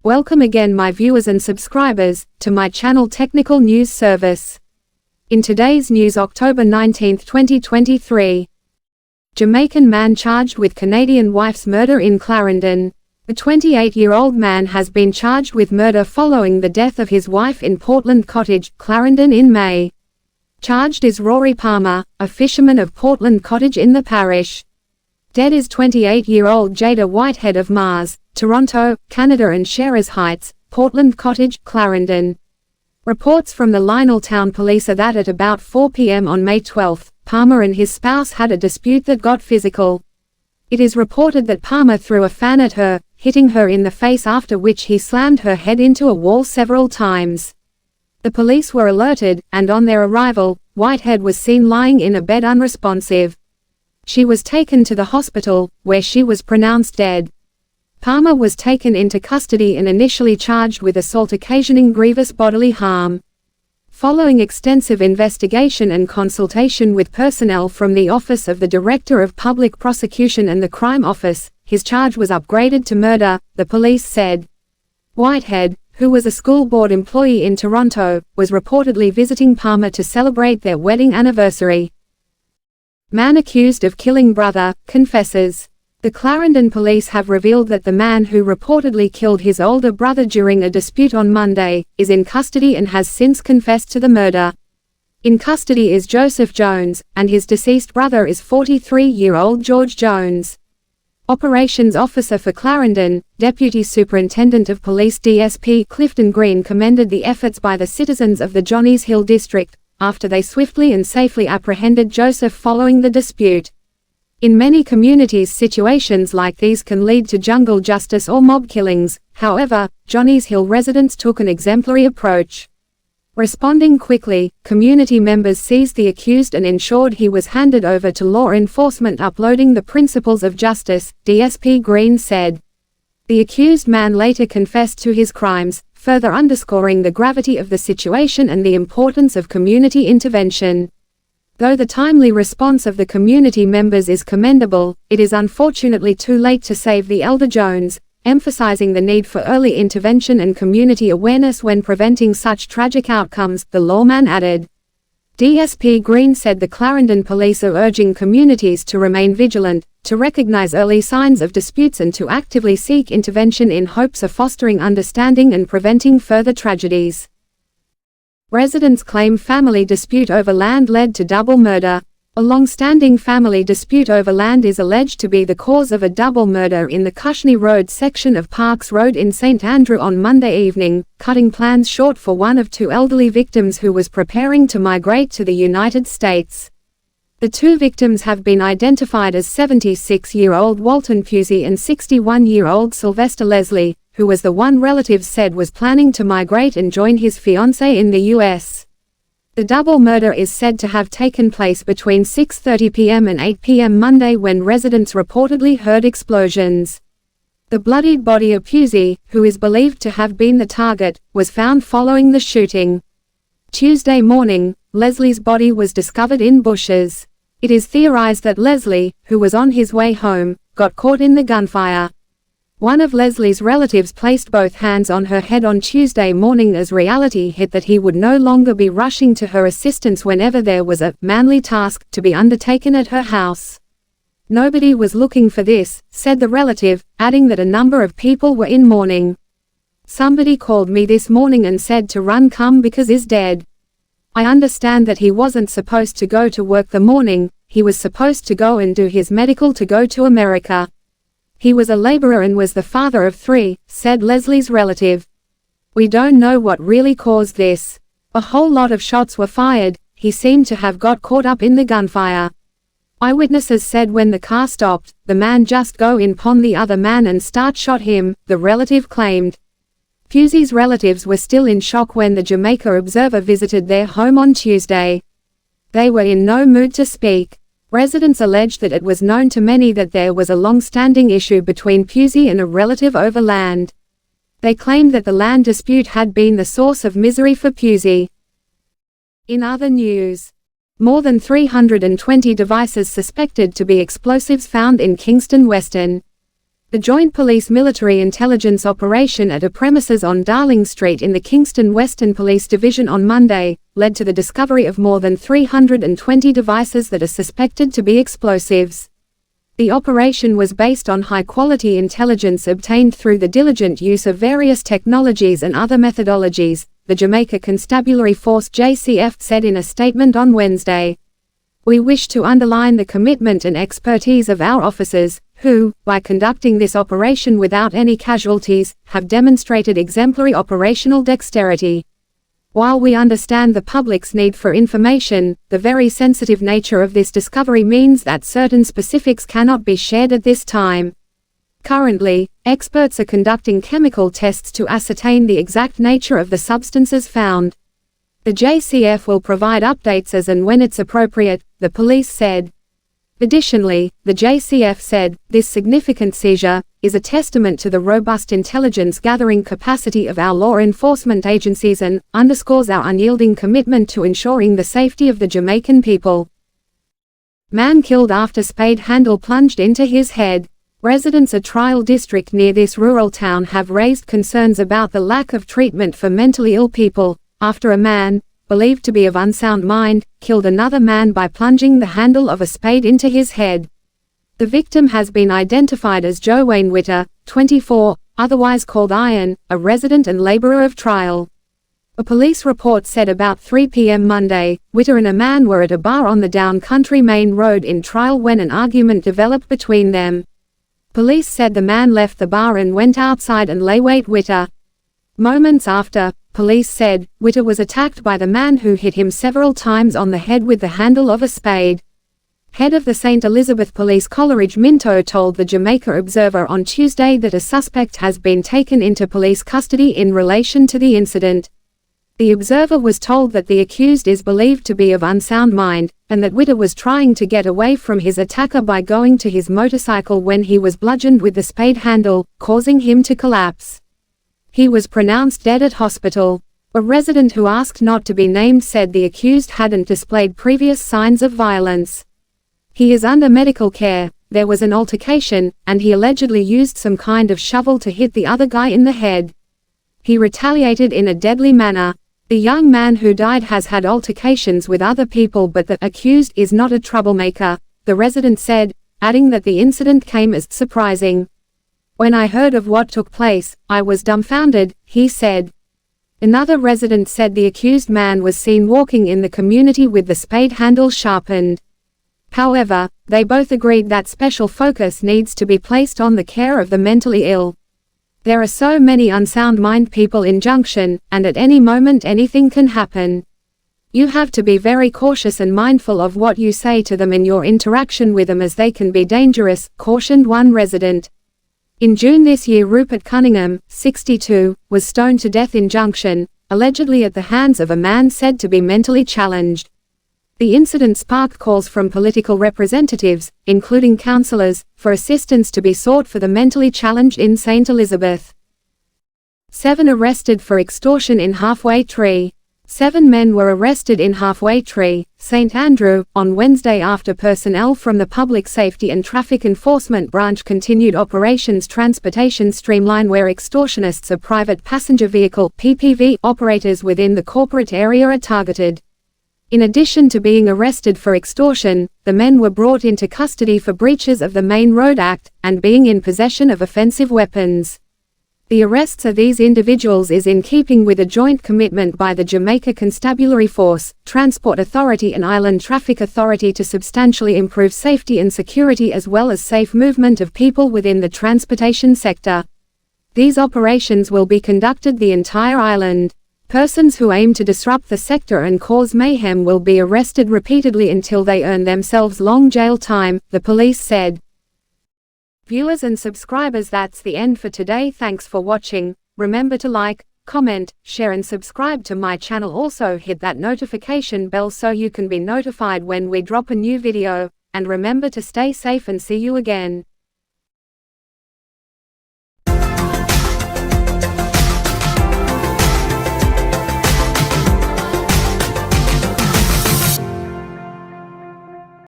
Welcome again, my viewers and subscribers, to my channel Technical News Service. In today's news, October 19, 2023. Jamaican man charged with Canadian wife's murder in Clarendon. The 28-year-old man has been charged with murder following the death of his wife in Portland Cottage, Clarendon in May. Charged is Rory Palmer, a fisherman of Portland Cottage in the parish. Dead is 28-year-old Jada Whitehead of Mars, Toronto, Canada and Sherers Heights, Portland Cottage, Clarendon. Reports from the Lioneltown police are that at about 4 p.m. on May 12, Palmer and his spouse had a dispute that got physical. It is reported that Palmer threw a fan at her, hitting her in the face, after which he slammed her head into a wall several times. The police were alerted, and on their arrival, Whitehead was seen lying in a bed unresponsive. She was taken to the hospital, where she was pronounced dead. Palmer was taken into custody and initially charged with assault occasioning grievous bodily harm. Following extensive investigation and consultation with personnel from the Office of the Director of Public Prosecution and the Crime Office, his charge was upgraded to murder, the police said. Whitehead, who was a school board employee in Toronto, was reportedly visiting Palmer to celebrate their wedding anniversary. Man accused of killing brother, confesses. The Clarendon police have revealed that the man who reportedly killed his older brother during a dispute on Monday, is in custody and has since confessed to the murder. In custody is Joseph Jones, and his deceased brother is 43-year-old George Jones. Operations Officer for Clarendon, Deputy Superintendent of Police DSP Clifton Green commended the efforts by the citizens of the Johnny's Hill district, after they swiftly and safely apprehended Joseph following the dispute. In many communities, situations like these can lead to jungle justice or mob killings. However, Johnny's Hill residents took an exemplary approach. Responding quickly, community members seized the accused and ensured he was handed over to law enforcement, upholding the principles of justice, DSP Green said. The accused man later confessed to his crimes, further underscoring the gravity of the situation and the importance of community intervention. Though the timely response of the community members is commendable, it is unfortunately too late to save the elder Jones, emphasizing the need for early intervention and community awareness when preventing such tragic outcomes, the lawman added. DSP Green said the Clarendon police are urging communities to remain vigilant, to recognize early signs of disputes and to actively seek intervention in hopes of fostering understanding and preventing further tragedies. Residents claim family dispute over land led to double murder. A long-standing family dispute over land is alleged to be the cause of a double murder in the Cushney Road section of Parks Road in St Andrew on Monday evening, cutting plans short for one of two elderly victims who was preparing to migrate to the United States. The two victims have been identified as 76-year-old Walton Pusey and 61-year-old Sylvester Leslie, who was the one relatives said was planning to migrate and join his fiancée in the U.S. The double murder is said to have taken place between 6:30 p.m. and 8 p.m. Monday, when residents reportedly heard explosions. The bloodied body of Pusey, who is believed to have been the target, was found following the shooting. Tuesday morning, Leslie's body was discovered in bushes. It is theorized that Leslie, who was on his way home, got caught in the gunfire. One of Leslie's relatives placed both hands on her head on Tuesday morning as reality hit that he would no longer be rushing to her assistance whenever there was a manly task to be undertaken at her house. Nobody was looking for this, said the relative, adding that a number of people were in mourning. Somebody called me this morning and said to run come because he's dead. I understand that he wasn't supposed to go to work the morning, he was supposed to go and do his medical to go to America. He was a laborer and was the father of 3, said Leslie's relative. We don't know what really caused this. A whole lot of shots were fired, he seemed to have got caught up in the gunfire. Eyewitnesses said when the car stopped, the man just go in upon the other man and start shot him, the relative claimed. Pusey's relatives were still in shock when the Jamaica Observer visited their home on Tuesday. They were in no mood to speak. Residents alleged that it was known to many that there was a long-standing issue between Pusey and a relative over land. They claimed that the land dispute had been the source of misery for Pusey. In other news, More than 320 devices suspected to be explosives found in Kingston Western. The joint police-military intelligence operation at a premises on Darling Street in the Kingston Western Police Division on Monday led to the discovery of more than 320 devices that are suspected to be explosives. The operation was based on high-quality intelligence obtained through the diligent use of various technologies and other methodologies, the Jamaica Constabulary Force (JCF) said in a statement on Wednesday. We wish to underline the commitment and expertise of our officers, who, by conducting this operation without any casualties, have demonstrated exemplary operational dexterity. While we understand the public's need for information, the very sensitive nature of this discovery means that certain specifics cannot be shared at this time. Currently, experts are conducting chemical tests to ascertain the exact nature of the substances found. The JCF will provide updates as and when it's appropriate, the police said. Additionally, the JCF said, this significant seizure is a testament to the robust intelligence-gathering capacity of our law enforcement agencies and underscores our unyielding commitment to ensuring the safety of the Jamaican people. Man killed after spade handle plunged into his head. Residents of Trial District near this rural town have raised concerns about the lack of treatment for mentally ill people, after a man, believed to be of unsound mind, killed another man by plunging the handle of a spade into his head. The victim has been identified as Joe Wayne Witter, 24, otherwise called Iron, a resident and laborer of Trial. A police report said about 3 p.m. Monday, Witter and a man were at a bar on the Down Country Main Road in Trial when an argument developed between them. Police said the man left the bar and went outside and laywait Witter. Moments after, police said, Witter was attacked by the man who hit him several times on the head with the handle of a spade. Head of the St. Elizabeth Police Coleridge Minto told the Jamaica Observer on Tuesday that a suspect has been taken into police custody in relation to the incident. The Observer was told that the accused is believed to be of unsound mind, and that Witter was trying to get away from his attacker by going to his motorcycle when he was bludgeoned with the spade handle, causing him to collapse. He was pronounced dead at hospital. A resident who asked not to be named said the accused hadn't displayed previous signs of violence. He is under medical care. There was an altercation, and he allegedly used some kind of shovel to hit the other guy in the head. He retaliated in a deadly manner. The young man who died has had altercations with other people, but the accused is not a troublemaker, the resident said, adding that the incident came as surprising. When I heard of what took place, I was dumbfounded, he said. Another resident said the accused man was seen walking in the community with the spade handle sharpened. However, they both agreed that special focus needs to be placed on the care of the mentally ill. There are so many unsound mind people in Junction, and at any moment anything can happen. You have to be very cautious and mindful of what you say to them in your interaction with them, as they can be dangerous, cautioned one resident. In June this year, Rupert Cunningham, 62, was stoned to death in Junction, allegedly at the hands of a man said to be mentally challenged. The incident sparked calls from political representatives, including councillors, for assistance to be sought for the mentally challenged in St. Elizabeth. 7 arrested for extortion in Halfway Tree. 7 men were arrested in Halfway Tree, St. Andrew, on Wednesday after personnel from the Public Safety and Traffic Enforcement Branch continued Operations Transportation Streamline, where extortionists of private passenger vehicle (PPV) operators within the corporate area are targeted. In addition to being arrested for extortion, the men were brought into custody for breaches of the Main Road Act, and being in possession of offensive weapons. The arrests of these individuals is in keeping with a joint commitment by the Jamaica Constabulary Force, Transport Authority and Island Traffic Authority to substantially improve safety and security as well as safe movement of people within the transportation sector. These operations will be conducted the entire island. Persons who aim to disrupt the sector and cause mayhem will be arrested repeatedly until they earn themselves long jail time, the police said. Viewers and subscribers, that's the end for today. Thanks for watching. Remember to like, comment, share and subscribe to my channel. Also hit that notification bell so you can be notified when we drop a new video. And remember to stay safe and see you again.